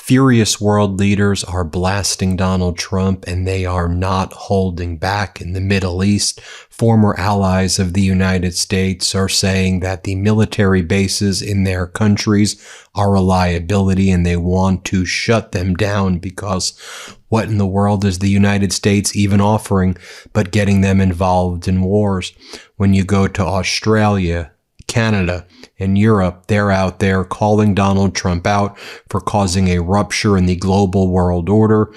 Furious world leaders are blasting Donald Trump, and they are not holding back. In the Middle East, former allies of the United States are saying that the military bases in their countries are a liability, and they want to shut them down because what in the world is the United States even offering but getting them involved in wars? When you go to Australia, Canada, and Europe, they're out there calling Donald Trump out for causing a rupture in the global world order.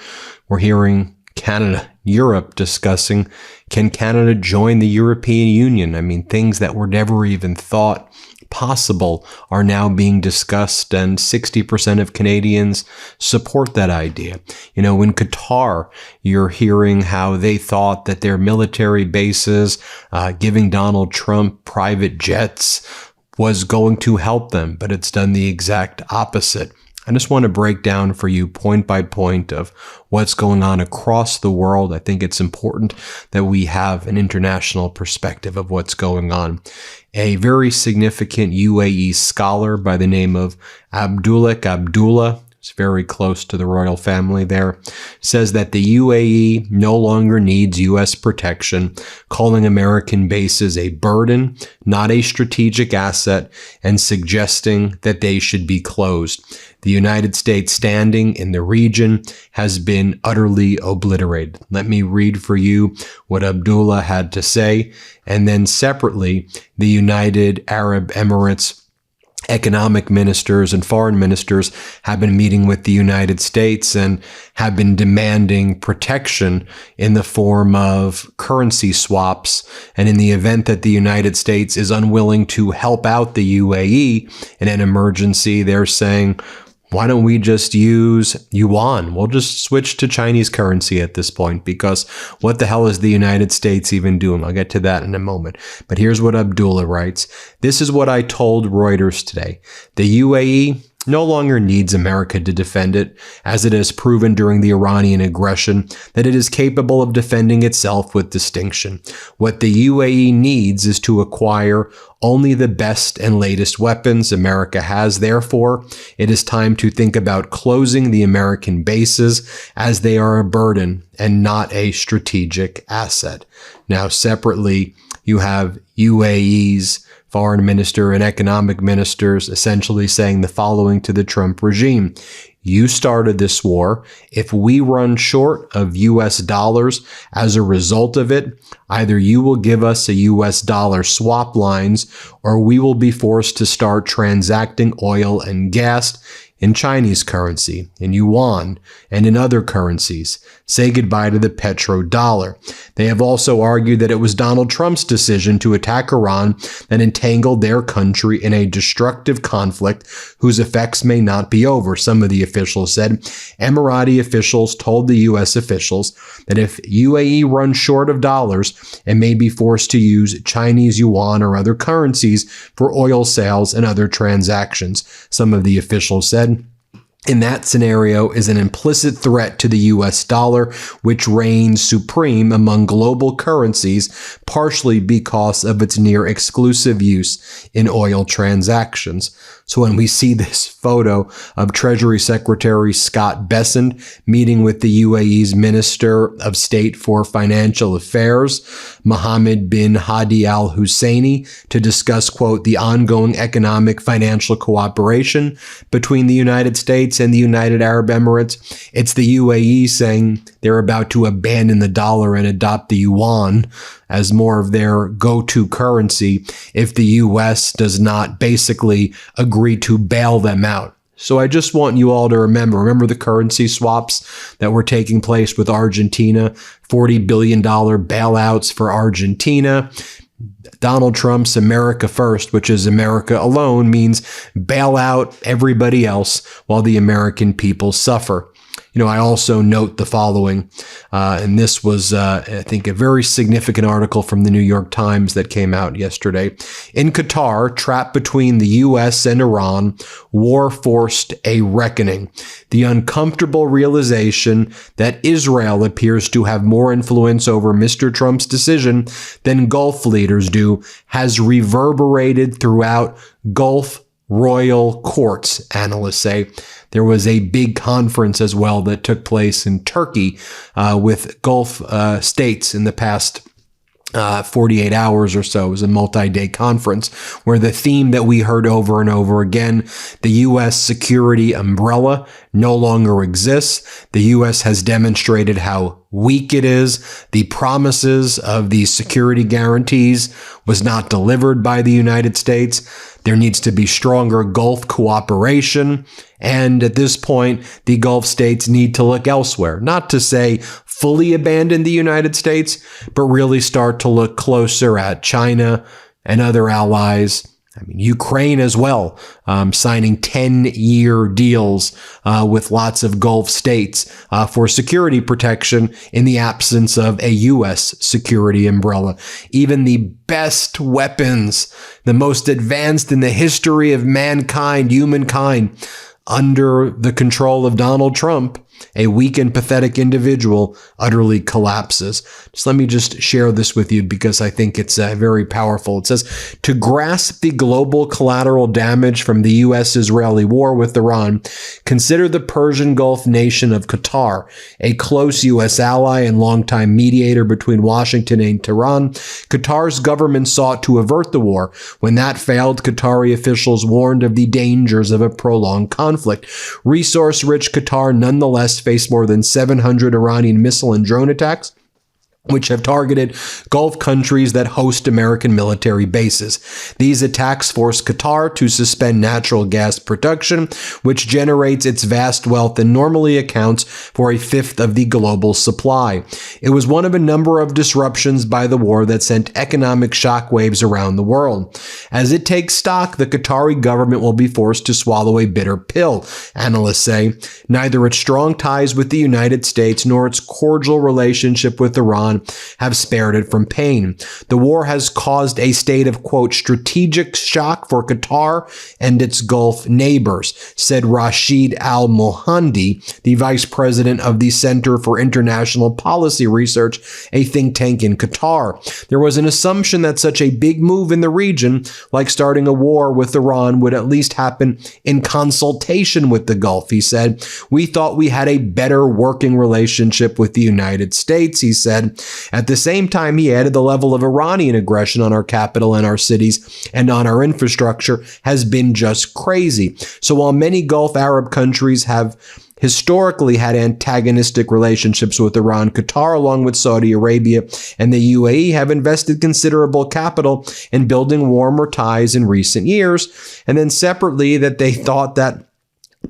We're hearing Canada, Europe discussing, can Canada join the European Union? I mean, things that were never even thought possible are now being discussed, and 60% of Canadians support that idea. In Qatar, you're hearing how they thought that their military bases, giving Donald Trump private jets, was going to help them, but it's done the exact opposite. I just want to break down for you point by point of what's going on across the world. I think it's important that we have an international perspective of what's going on. A very significant UAE scholar by the name of Abdullah, it's very close to the royal family there, says that the UAE no longer needs U.S. protection, calling American bases a burden, not a strategic asset, and suggesting that they should be closed. The United States standing in the region has been utterly obliterated. Let me read for you what Abdullah had to say, and then separately, the United Arab Emirates economic ministers and foreign ministers have been meeting with the United States and have been demanding protection in the form of currency swaps. And in the event that the United States is unwilling to help out the UAE in an emergency, they're saying, why don't we just use yuan? We'll just switch to Chinese currency at this point, because what the hell is the United States even doing? I'll get to that in a moment. But here's what Abdullah writes. This is what I told Reuters today. The UAE no longer needs America to defend it, as it has proven during the Iranian aggression that it is capable of defending itself with distinction. What the UAE needs is to acquire only the best and latest weapons America has. Therefore, it is time to think about closing the American bases, as they are a burden and not a strategic asset. Now, separately, you have UAE's foreign minister and economic ministers essentially saying the following to the Trump regime. You started this war. If we run short of U.S. dollars as a result of it, either you will give us a U.S. dollar swap lines, or we will be forced to start transacting oil and gas in Chinese currency, in yuan, and in other currencies. Say goodbye to the petrodollar. They have also argued that it was Donald Trump's decision to attack Iran that entangled their country in a destructive conflict whose effects may not be over. Some of the officials said Emirati officials told the U.S. officials that if UAE runs short of dollars, it may be forced to use Chinese yuan or other currencies for oil sales and other transactions. Some of the officials said, in that scenario is an implicit threat to the U.S. dollar, which reigns supreme among global currencies, partially because of its near exclusive use in oil transactions. So when we see this photo of Treasury Secretary Scott Bessent meeting with the UAE's Minister of State for Financial Affairs, Mohammed bin Hadi Al Husseini, to discuss, quote, the ongoing economic financial cooperation between the United States and the United Arab Emirates, it's the UAE saying they're about to abandon the dollar and adopt the yuan as more of their go-to currency if the U.S. does not basically agree to bail them out. So I just want you all to remember the currency swaps that were taking place with Argentina, $40 billion bailouts for Argentina. Donald Trump's America First, which is America alone, means bail out everybody else while the American people suffer. I also note the following, and this was, I think, a very significant article from the New York Times that came out yesterday. In Qatar, trapped between the U.S. and Iran, war forced a reckoning. The uncomfortable realization that Israel appears to have more influence over Mr. Trump's decision than Gulf leaders do has reverberated throughout Gulf royal courts, analysts say. There was a big conference as well that took place in Turkey with Gulf states in the past 48 hours or so. It was a multi-day conference where the theme that we heard over and over again, the U.S. security umbrella no longer exists. The U.S. has demonstrated how weak it is. The promises of these security guarantees was not delivered by the United States. There needs to be stronger Gulf cooperation. And at this point, the Gulf states need to look elsewhere. Not to say fully abandon the United States, but really start to look closer at China and other allies. I mean, Ukraine as well, signing 10-year deals with lots of Gulf states for security protection in the absence of a U.S. security umbrella. Even the best weapons, the most advanced in the history of mankind, humankind, under the control of Donald Trump, a weak and pathetic individual, utterly collapses. Let me share this with you because I think it's very powerful. It says, to grasp the global collateral damage from the U.S.-Israeli war with Iran, consider the Persian Gulf nation of Qatar, a close U.S. ally and longtime mediator between Washington and Tehran. Qatar's government sought to avert the war. When that failed, Qatari officials warned of the dangers of a prolonged conflict. Resource-rich Qatar nonetheless faced more than 700 Iranian missile and drone attacks, which have targeted Gulf countries that host American military bases. These attacks forced Qatar to suspend natural gas production, which generates its vast wealth and normally accounts for a fifth of the global supply. It was one of a number of disruptions by the war that sent economic shockwaves around the world. As it takes stock, the Qatari government will be forced to swallow a bitter pill, analysts say. Neither its strong ties with the United States nor its cordial relationship with Iran have spared it from pain. The war has caused a state of, quote, strategic shock for Qatar and its Gulf neighbors, said Rashid Al-Mohandi, the vice president of the Center for International Policy Research, a think tank in Qatar. There was an assumption that such a big move in the region, like starting a war with Iran, would at least happen in consultation with the Gulf, he said. We thought we had a better working relationship with the United States, he said. At the same time, he added the level of Iranian aggression on our capital and our cities and on our infrastructure has been just crazy. So while many Gulf Arab countries have historically had antagonistic relationships with Iran, Qatar, along with Saudi Arabia and the UAE, have invested considerable capital in building warmer ties in recent years. And then separately, that they thought that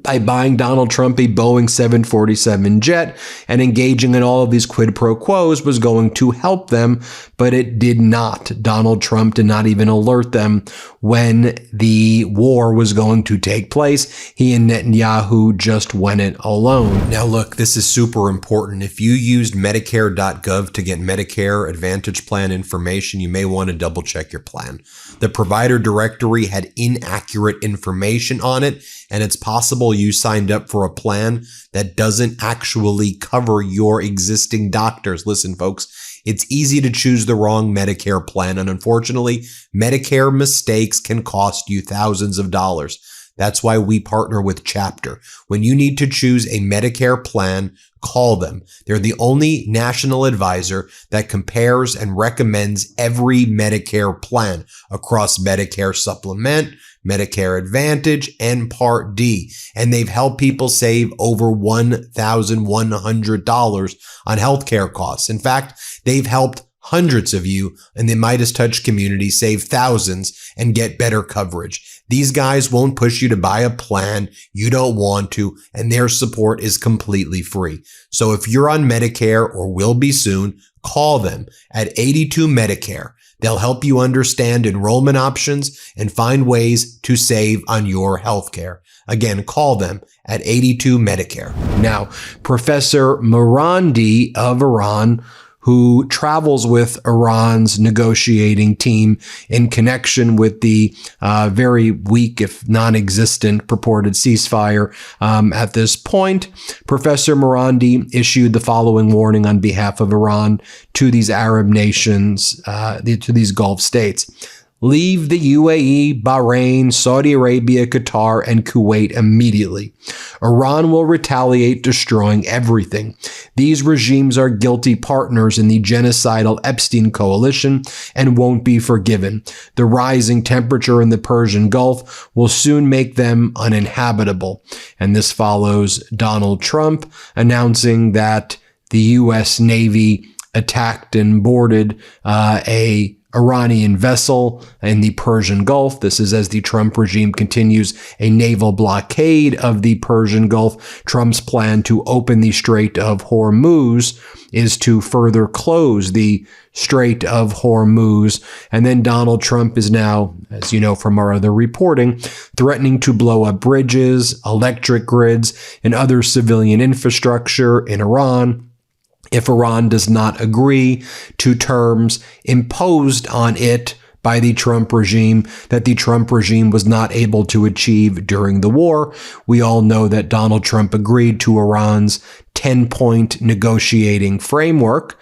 by buying Donald Trump a Boeing 747 jet and engaging in all of these quid pro quos was going to help them, but it did not. Donald Trump did not even alert them when the war was going to take place. He and Netanyahu just went it alone. Now look, this is super important. If you used Medicare.gov to get Medicare Advantage Plan information, you may want to double check your plan. The provider directory had inaccurate information on it, and it's possible you signed up for a plan that doesn't actually cover your existing doctors. Listen, folks, it's easy to choose the wrong Medicare plan, and unfortunately, Medicare mistakes can cost you thousands of dollars. That's why we partner with Chapter. When you need to choose a Medicare plan, call them. They're the only national advisor that compares and recommends every Medicare plan across Medicare Supplement, Medicare Advantage, and Part D. And they've helped people save over $1,100 on healthcare costs. In fact, they've helped hundreds of you in the MeidasTouch community save thousands and get better coverage. These guys won't push you to buy a plan you don't want to, and their support is completely free. So if you're on Medicare or will be soon, call them at 82 Medicare. They'll help you understand enrollment options and find ways to save on your healthcare. Again, call them at 82 Medicare. Now, Professor Morandi of Iran, who travels with Iran's negotiating team in connection with the very weak, if non-existent, purported ceasefire at this point. Professor Morandi issued the following warning on behalf of Iran to these Arab nations, to these Gulf states. leave the UAE, Bahrain, Saudi Arabia, Qatar, and Kuwait immediately. Iran will retaliate, destroying everything. These regimes are guilty partners in the genocidal Epstein coalition and won't be forgiven. The rising temperature in the Persian Gulf will soon make them uninhabitable. And this follows Donald Trump announcing that the U.S. Navy attacked and boarded a Iranian vessel in the Persian Gulf. This is as the Trump regime continues a naval blockade of the Persian Gulf. Trump's plan to open the Strait of Hormuz is to further close the Strait of Hormuz. And then Donald Trump is now, as you know from our other reporting, threatening to blow up bridges, electric grids, and other civilian infrastructure in Iran if Iran does not agree to terms imposed on it by the Trump regime that the Trump regime was not able to achieve during the war. We all know that Donald Trump agreed to Iran's 10-point negotiating framework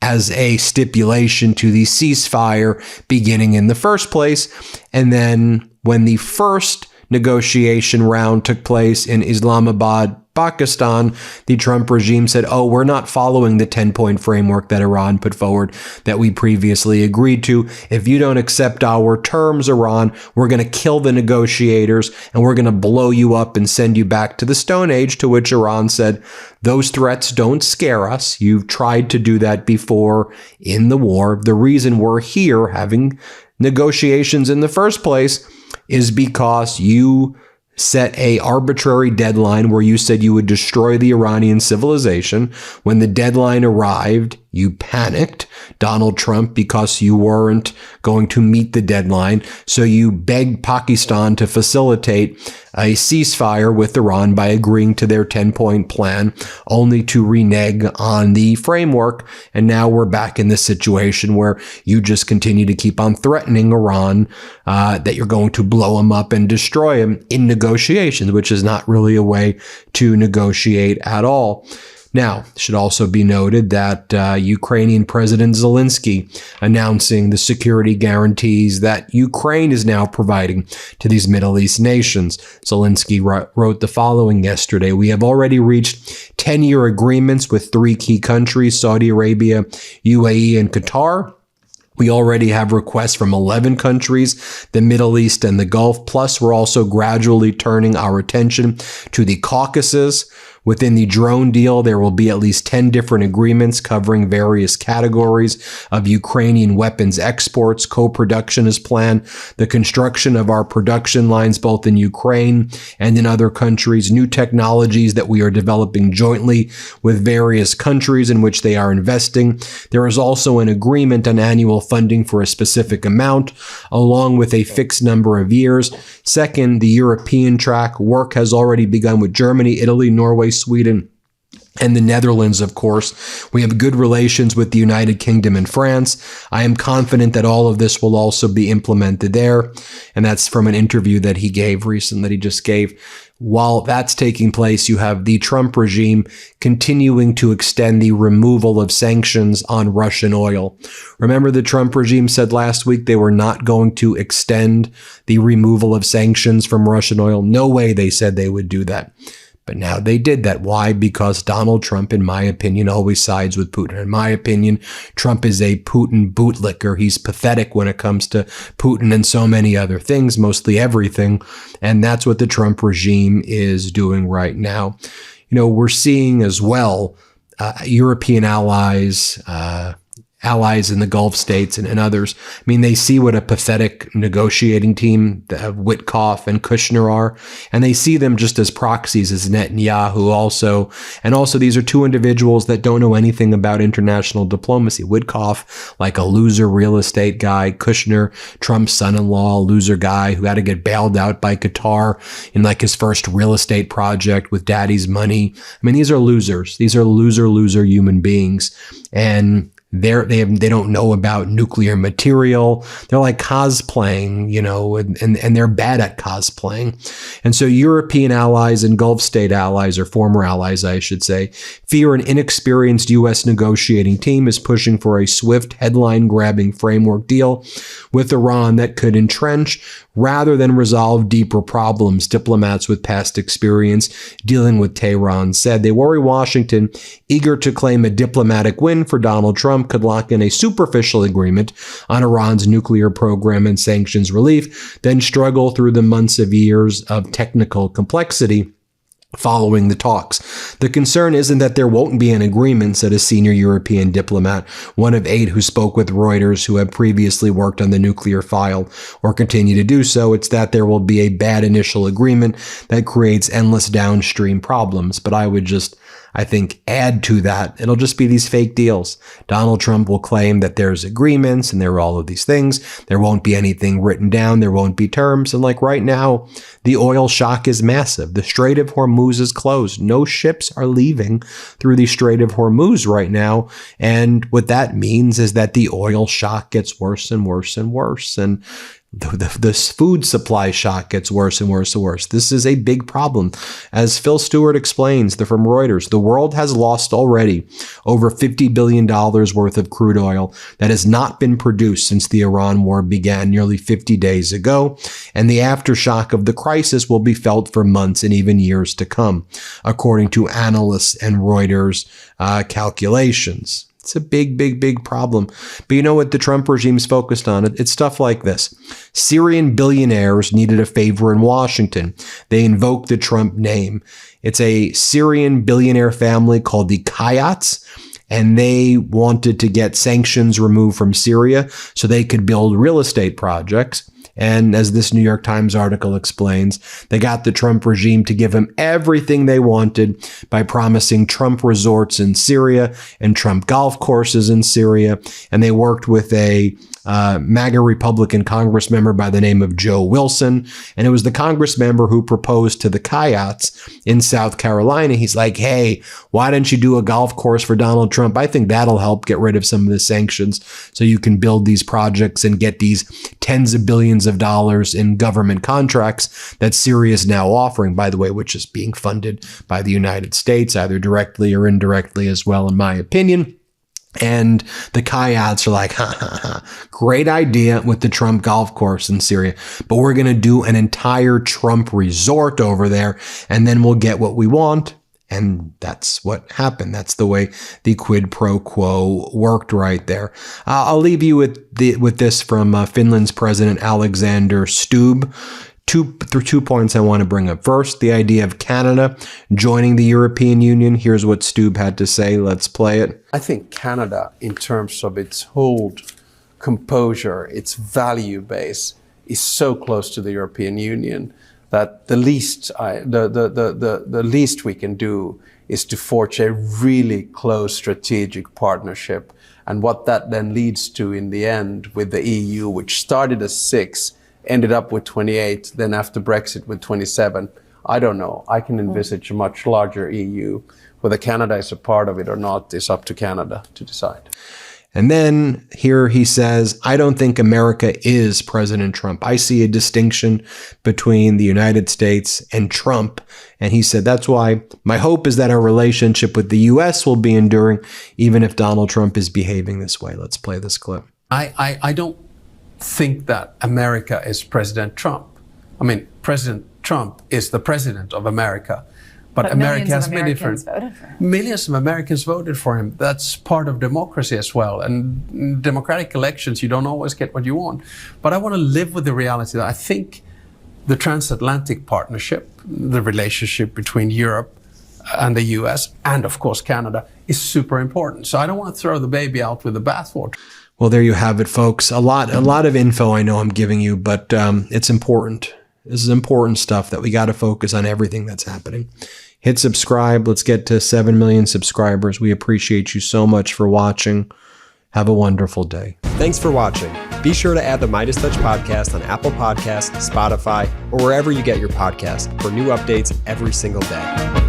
as a stipulation to the ceasefire beginning in the first place. And then when the first negotiation round took place in Islamabad, Pakistan, the Trump regime said, oh, we're not following the 10-point framework that Iran put forward that we previously agreed to. If you don't accept our terms, Iran, we're going to kill the negotiators and we're going to blow you up and send you back to the Stone Age, to which Iran said, those threats don't scare us. You've tried to do that before in the war. The reason we're here having negotiations in the first place is because you set a arbitrary deadline where you said you would destroy the Iranian civilization. When the deadline arrived, you panicked, Donald Trump, because you weren't going to meet the deadline. So you begged Pakistan to facilitate a ceasefire with Iran by agreeing to their 10-point plan, only to renege on the framework. And now we're back in this situation where you just continue to keep on threatening Iran that you're going to blow them up and destroy them in negotiations, which is not really a way to negotiate at all. Now, it should also be noted that Ukrainian President Zelensky announcing the security guarantees that Ukraine is now providing to these Middle East nations. Zelensky wrote the following yesterday: we have already reached 10-year agreements with 3 key countries, Saudi Arabia, UAE, and Qatar. We already have requests from 11 countries, the Middle East and the Gulf. Plus, we're also gradually turning our attention to the Caucasus. Within the drone deal, there will be at least 10 different agreements covering various categories of Ukrainian weapons exports. Co-production is planned. The construction of our production lines, both in Ukraine and in other countries. New technologies that we are developing jointly with various countries in which they are investing. There is also an agreement on annual funding for a specific amount, along with a fixed number of years. Second, the European track. Work has already begun with Germany, Italy, Norway, Sweden, and the Netherlands, of course. We have good relations with the United Kingdom and France. I am confident that all of this will also be implemented there. And that's from an interview that he gave recently, that he just gave. While that's taking place, you have the Trump regime continuing to extend the removal of sanctions on Russian oil. Remember, the Trump regime said last week they were not going to extend the removal of sanctions from Russian oil. No way, they said they would do that. But now they did that. Why? Because Donald Trump, in my opinion, always sides with Putin. In my opinion, Trump is a Putin bootlicker. He's pathetic when it comes to Putin and so many other things, mostly everything. And that's what the Trump regime is doing right now. You know, we're seeing as well European allies, allies in the Gulf states and others. I mean, they see what a pathetic negotiating team that Witkoff and Kushner are, and they see them just as proxies as Netanyahu also. And also, these are two individuals that don't know anything about international diplomacy. Witkoff, like a loser real estate guy. Kushner, Trump's son-in-law, loser guy who had to get bailed out by Qatar in like his first real estate project with daddy's money. I mean, these are losers. These are loser human beings. And They don't know about nuclear material. They're like cosplaying, and they're bad at cosplaying. And so European allies and Gulf state allies, or former allies, I should say, fear an inexperienced U.S. negotiating team is pushing for a swift headline-grabbing framework deal with Iran that could entrench rather than resolve deeper problems. Diplomats with past experience dealing with Tehran said they worry Washington, eager to claim a diplomatic win for Donald Trump, could lock in a superficial agreement on Iran's nuclear program and sanctions relief, then struggle through the months of years of technical complexity following the talks. The concern isn't that there won't be an agreement, said a senior European diplomat, one of 8 who spoke with Reuters, who have previously worked on the nuclear file or continue to do so. It's that there will be a bad initial agreement that creates endless downstream problems. But I think, add to that, it'll just be these fake deals. Donald Trump will claim that there's agreements and there are all of these things. There won't be anything written down. There won't be terms. And like right now, the oil shock is massive. The Strait of Hormuz is closed. No ships are leaving through the Strait of Hormuz right now. And what that means is that the oil shock gets worse and worse and worse. And the food supply shock gets worse and worse and worse. This is a big problem. As Phil Stewart explains from Reuters, the world has lost already over $50 billion worth of crude oil that has not been produced since the Iran war began nearly 50 days ago. And the aftershock of the crisis will be felt for months and even years to come, according to analysts and Reuters calculations. It's a big, big, big problem. But you know what the Trump regime's focused on? It's stuff like this. Syrian billionaires needed a favor in Washington. They invoked the Trump name. It's a Syrian billionaire family called the Kayats, and they wanted to get sanctions removed from Syria so they could build real estate projects. And as this New York Times article explains, they got the Trump regime to give them everything they wanted by promising Trump resorts in Syria and Trump golf courses in Syria. And they worked with a MAGA Republican Congress member by the name of Joe Wilson. And it was the Congress member who proposed to the Kayats in South Carolina. He's like, hey, why don't you do a golf course for Donald Trump? I think that'll help get rid of some of the sanctions so you can build these projects and get these tens of billions of dollars in government contracts that Syria is now offering, by the way, which is being funded by the United States, either directly or indirectly as well, in my opinion. And the Kayats are like, great idea with the Trump golf course in Syria, but we're going to do an entire Trump resort over there, and then we'll get what we want. And that's what happened. That's the way the quid pro quo worked right there. I'll leave you with this from Finland's President Alexander Stubb. Two points I want to bring up. First, the idea of Canada joining the European Union. Here's what Stubb had to say. Let's play it. I think Canada, in terms of its hold, composure, its value base, is so close to the European Union that the least we can do is to forge a really close strategic partnership. And what that then leads to in the end with the EU, which started as 6, ended up with 28, then after Brexit with 27. I don't know. I can envisage a much larger EU. Whether Canada is a part of it or not is up to Canada to decide. And then here he says, I don't think America is President Trump. I see a distinction between the United States and Trump. And he said, that's why my hope is that our relationship with the U.S. will be enduring, even if Donald Trump is behaving this way. Let's play this clip. I don't think that America is President Trump. I mean, President Trump is the president of America. But America has many different. Millions of Americans voted for him. That's part of democracy as well. And in democratic elections, you don't always get what you want. But I want to live with the reality that I think the transatlantic partnership, the relationship between Europe and the US, and of course Canada, is super important. So I don't want to throw the baby out with the bathwater. Well, there you have it, folks. A lot of info I know I'm giving you, but it's important. This is important stuff that we got to focus on everything that's happening. Hit subscribe. Let's get to 7 million subscribers. We appreciate you so much for watching. Have a wonderful day. Thanks for watching. Be sure to add the MeidasTouch podcast on Apple Podcasts, Spotify, or wherever you get your podcasts for new updates every single day.